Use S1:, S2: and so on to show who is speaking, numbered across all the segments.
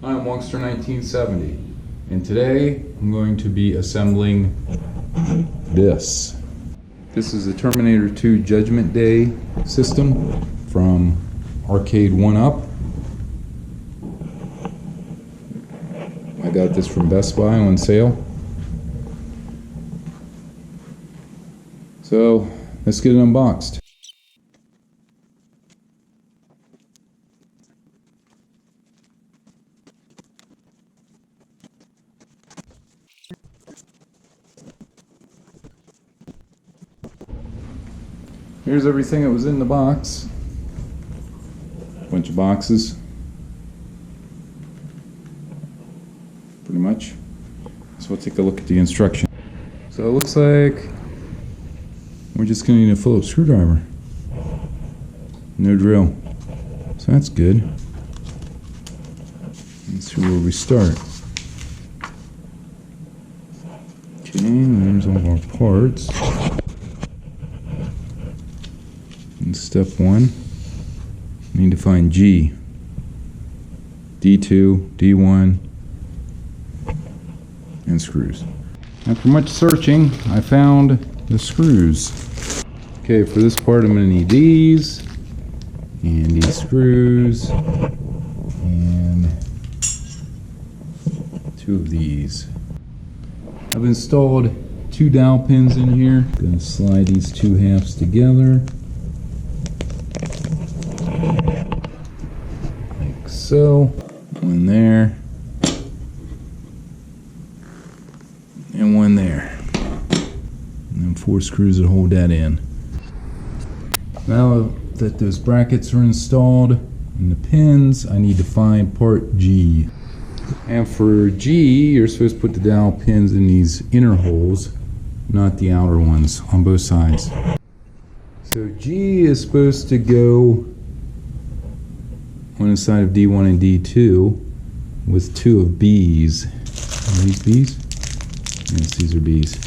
S1: I'm Wongster 1970, and today I'm going to be assembling this. This is the Terminator 2 Judgment Day system from Arcade 1-Up. I got this from Best Buy on sale. So let's get it unboxed. Here's everything that was in the box. Bunch of boxes. Pretty much. So we'll take a look at the instruction. So it looks like we're just going to need a Phillips screwdriver. No drill. So that's good. Let's see where we start. Okay, there's all of our parts. And step 1, need to find G, D2, D1, and screws. After much searching, I found the screws. Okay, for this part I'm going to need these, and these screws, and 2 of these. I've installed 2 dowel pins in here. Going to slide these 2 halves together. Like so. One there. And one there. And then 4 screws that hold that in. Now that those brackets are installed and the pins, I need to find part G. And for G, you're supposed to put the dowel pins in these inner holes, not the outer ones on both sides. So G is supposed to go on the side of D1 and D2 with 2 of B's. Are these B's? Yes, these are B's.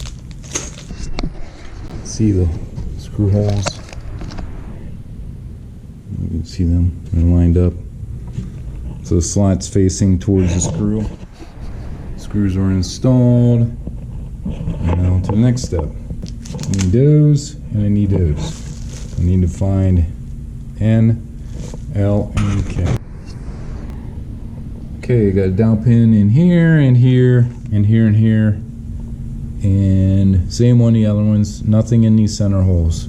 S1: See the screw holes? You can see them, they're lined up. So the slot's facing towards the screw. Screws are installed. And now to the next step. I need those and I need those. I need to find N, L, and K. Okay, got a dowel pin in here, and here, and here, and here. And same on the other ones, nothing in these center holes.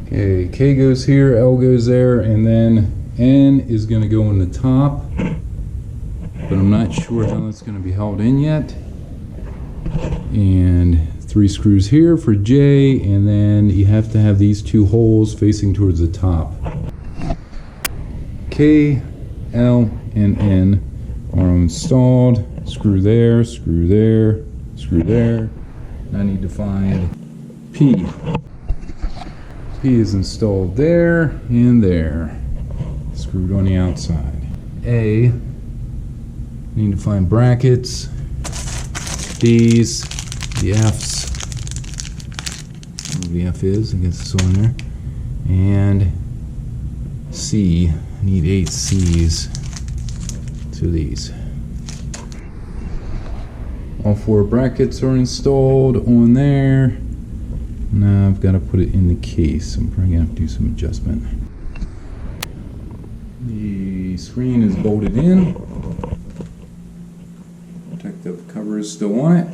S1: Okay, K goes here, L goes there, and then N is going to go on the top. But I'm not sure how that's going to be held in yet. And 3 screws here for J, and then you have to have these 2 holes facing towards the top. K, L, and N are installed. Screw there, screw there, screw there. I need to find P. P is installed there and there. Screwed on the outside. A, need to find brackets. These, the F's. Where the F is, I guess it's on there. And C, I need 8 C's to these. All 4 brackets are installed on there. Now I've got to put it in the case. I'm probably going to have to do some adjustment. The screen is bolted in. Protective cover is still on it.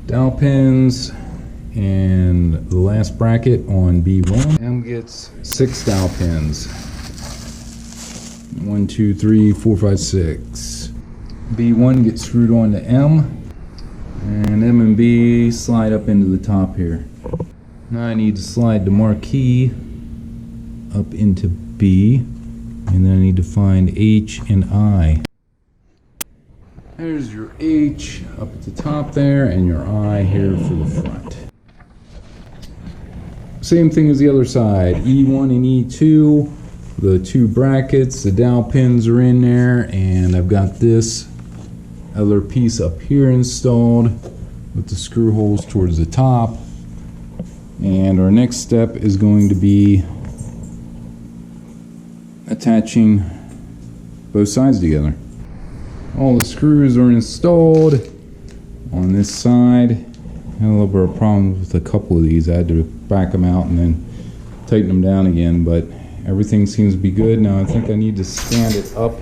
S1: Dowel pins and the last bracket on B1. M gets 6 dowel pins. 1, 2, 3, 4, 5, 6. B1 gets screwed on to M, and M and B slide up into the top here. Now I need to slide the marquee up into B, and then I need to find H and I. There's your H up at the top there, and your I here for the front. Same thing as the other side, E1 and E2, the 2 brackets, the dowel pins are in there, and I've got this other piece up here installed with the screw holes towards the top. And our next step is going to be attaching both sides together. All the screws are installed on this side. I had a little bit of problems with a couple of these. I had to back them out and then tighten them down again, but everything seems to be good. Now I think I need to stand it up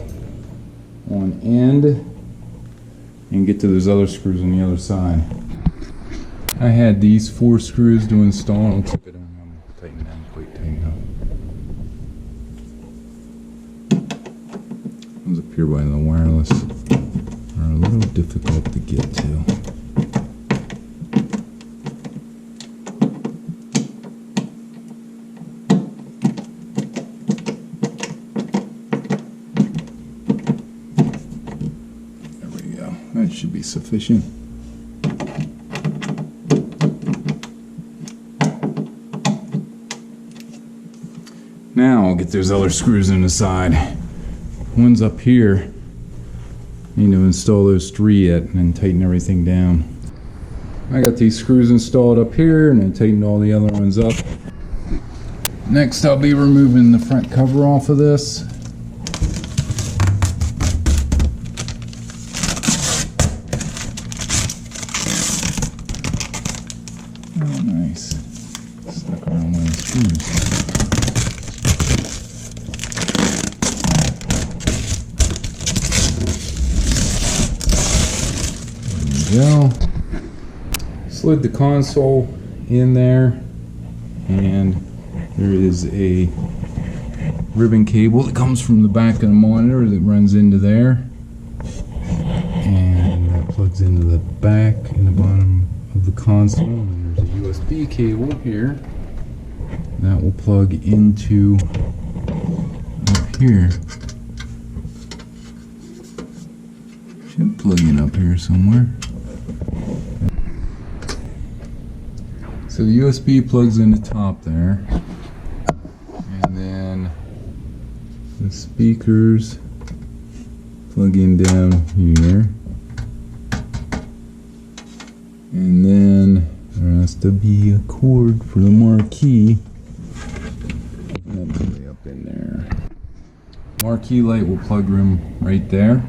S1: on end and get to those other screws on the other side. I had these 4 screws to install. It looks like I don't have them tightened down quite tight enough. Those up here by the wireless are a little difficult to get to. That should be sufficient. Now I'll get those other screws in the side. One's up here. Need to install those 3 yet and then tighten everything down. I got these screws installed up here and then tightened all the other ones up. Next I'll be removing the front cover off of this. Oh, nice. Stuck around one of the screws. There we go. Slid the console in there, and there is a ribbon cable that comes from the back of the monitor that runs into there, and that plugs into the back and the bottom of the console. And there's a USB cable here that will plug into up here. Should plug in up here somewhere. So the USB plugs in the top there, and then the speakers plug in down here, and then there has to be a cord for the marquee. That's way up in there. Marquee light will plug right there.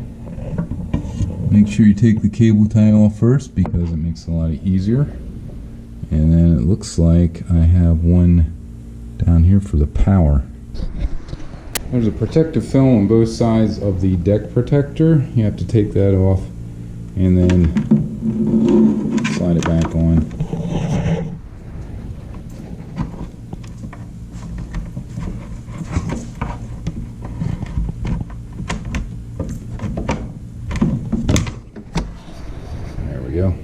S1: Make sure you take the cable tie off first because it makes it a lot easier. And then it looks like I have one down here for the power. There's a protective film on both sides of the deck protector. You have to take that off and then slide it back on. There we go.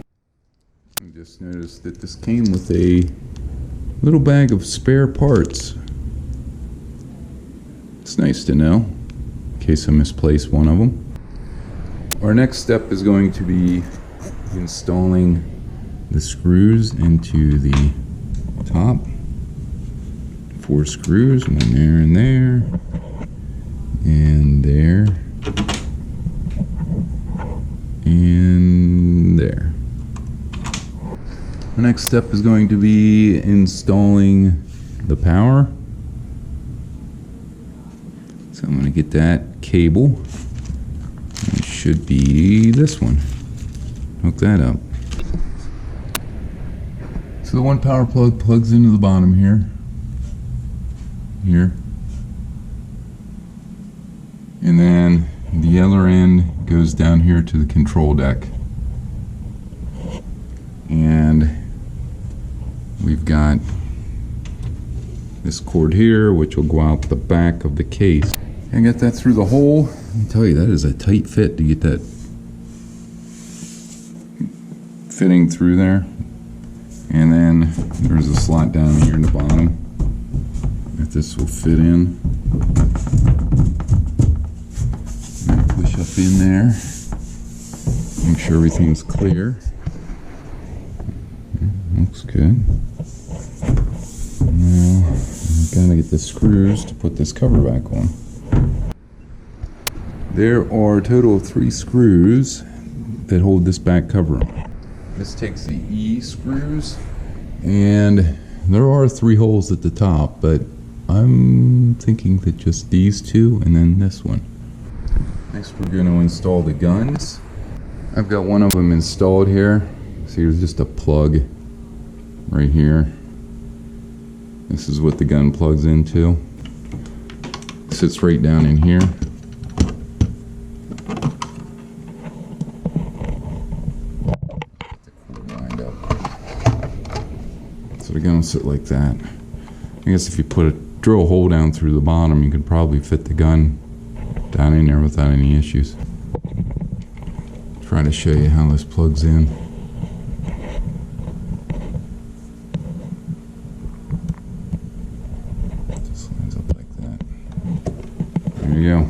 S1: Just noticed that this came with a little bag of spare parts. It's nice to know in case I misplace one of them. Our next step is going to be installing the screws into the top. 4 screws, one there and there, and there, and there. The next step is going to be installing the power. So I'm going to get that cable. It should be this one. Hook that up. So the one power plug plugs into the bottom here. And then the other end goes down here to the control deck. And we've got this cord here, which will go out the back of the case. And get that through the hole. Let me tell you, that is a tight fit to get that fitting through there. And then there's a slot down here in the bottom that this will fit in. And push up in there. Make sure everything's clear. Looks good. Now I'm gonna get the screws to put this cover back on. There are a total of 3 screws that hold this back cover on. This takes the E screws, and there are 3 holes at the top, but I'm thinking that just these 2 and then this one. Next we're going to install the guns. I've got one of them installed here. See, there's just a plug right here. This is what the gun plugs into. It sits right down in here. So they're going to sit like that. I guess if you drill a hole down through the bottom, you could probably fit the gun down in there without any issues. Try to show you how this plugs in. Just lines up like that. There you go.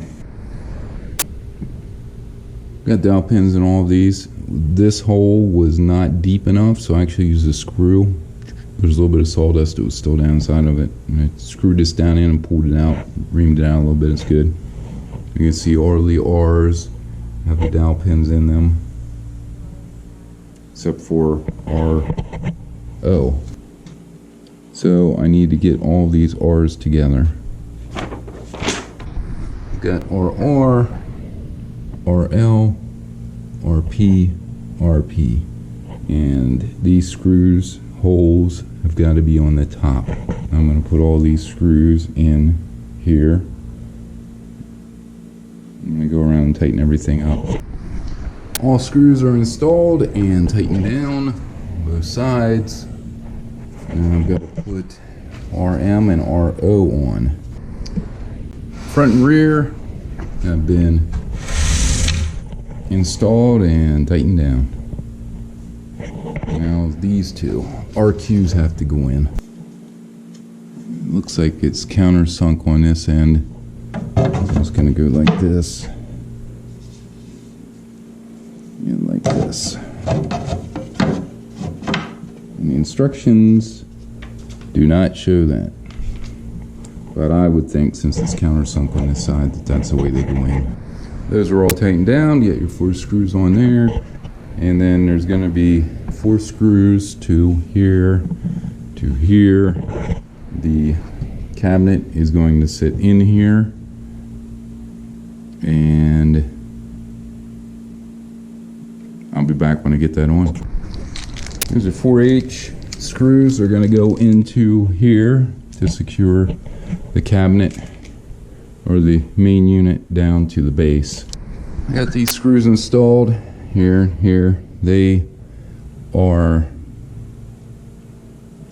S1: Got dowel pins in all of these. This hole was not deep enough, so I actually used a screw. There's a little bit of sawdust that was still down inside of it. And I screwed this down in and pulled it out, reamed it out a little bit. It's good. You can see all the R's have the dowel pins in them, except for R-O. So I need to get all these R's together. Got RR, RL, RP, RP. And these screws, holes, have got to be on the top. I'm going to put all these screws in here. I'm going to go around and tighten everything up. All screws are installed and tightened down on both sides. Now I've got to put RM and RO on. Front and rear have been installed and tightened down. Now these two RQs have to go in. Looks like it's countersunk on this end. So it's going to go like this and like this. And the instructions do not show that. But I would think, since it's countersunk on this side, that that's the way they go in. Those are all tightened down. You get your 4 screws on there. And then there's going to be 4 screws to here, to here. The cabinet is going to sit in here. And I'll be back when I get that on. These are 4H screws. They're going to go into here to secure the cabinet or the main unit down to the base. I got these screws installed here. They are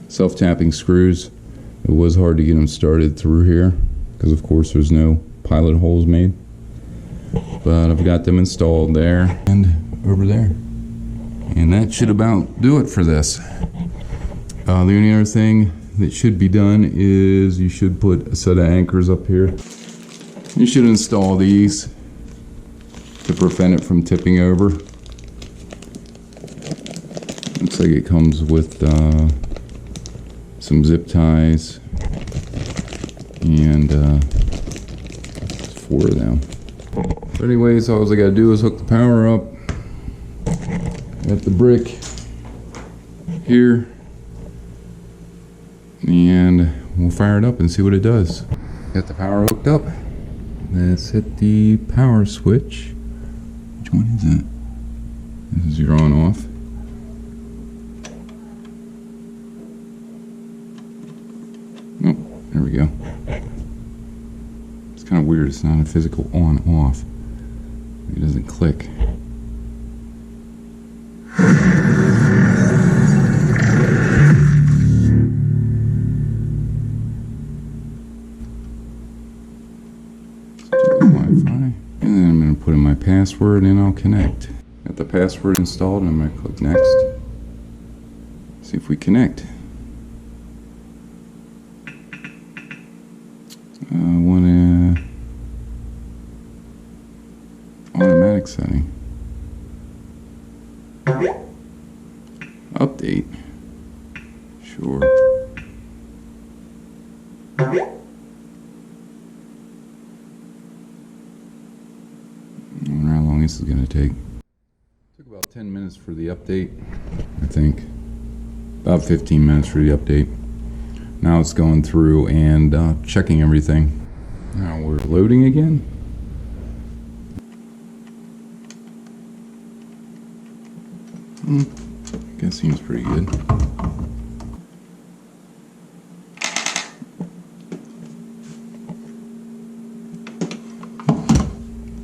S1: self-tapping screws. It was hard to get them started through here because of course there's no pilot holes made. But I've got them installed there and over there. And that should about do it for this. The only other thing that should be done is you should put a set of anchors up here. You should install these to prevent it from tipping over. Looks like it comes with some zip ties and 4 of them. But anyways, all I gotta do is hook the power up. Got the brick here, and we'll fire it up and see what it does. Got the power hooked up. Let's hit the power switch. Which one is it? This is your on off. Oh, there we go. It's kind of weird. It's not a physical on off. It doesn't click. Wi-Fi. And then I'm going to put in my password and I'll connect. Got the password installed and I'm going to click next. See if we connect. I want automatic setting. Update. Sure. I wonder how long this is going to take. Took about 10 minutes for the update, I think. About 15 minutes for the update. Now it's going through and checking everything. Now we're loading again. That seems pretty good.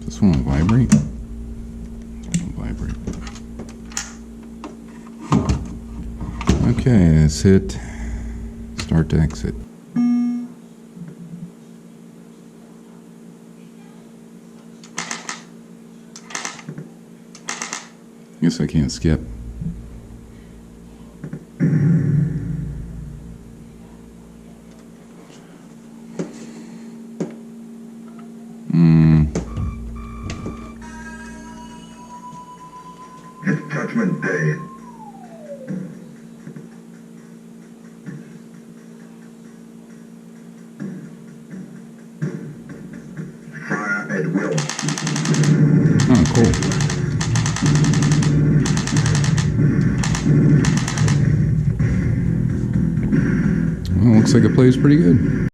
S1: This one will vibrate. It'll vibrate. Okay, let's hit start to exit. I guess I can't skip.
S2: It's Judgment Day. Fire at will.
S1: Oh, cool. Well, looks like it plays pretty good.